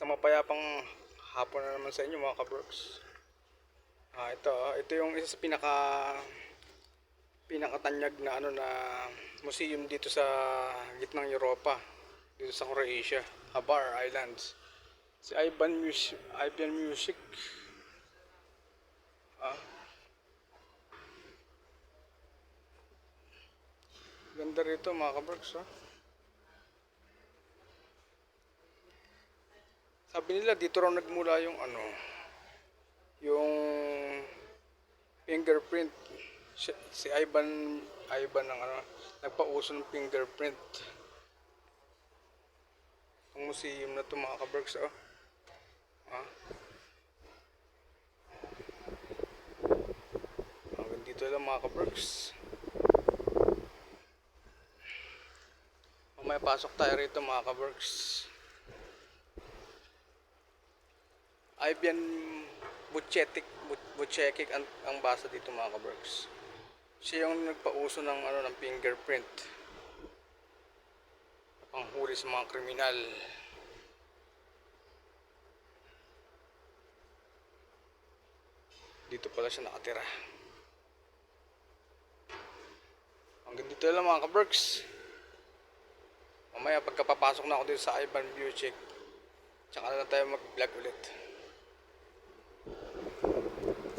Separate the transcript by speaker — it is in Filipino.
Speaker 1: Sa mapayapang hapon na naman sa inyo mga kabrooks. Ito yung isa sa pinakatanyag na museum dito sa gitnang Europa, dito sa Croatia, Hvar Islands. Si Ivan Music. Ah, Ganda rito mga kabrooks. Sabi nila dito raw nagmula yung fingerprint. Si Ivan ang nagpauso ng fingerprint. Ang museum na to mga kabrooks. Ah, Hanggang dito lang mga kabrooks. Mamaya pasok tayo rito mga kabrooks. Ivan Vucetic ang basa dito mga kabrooks. Siya yung nagpauso ng fingerprint. Panghuli sa mga kriminal. Dito pala siya nakatira. Hanggang dito lang mga kabrooks. Mamaya pagkapapasok na ako dito sa Ivan Vucetic, tsaka na tayo mag-vlog ulit.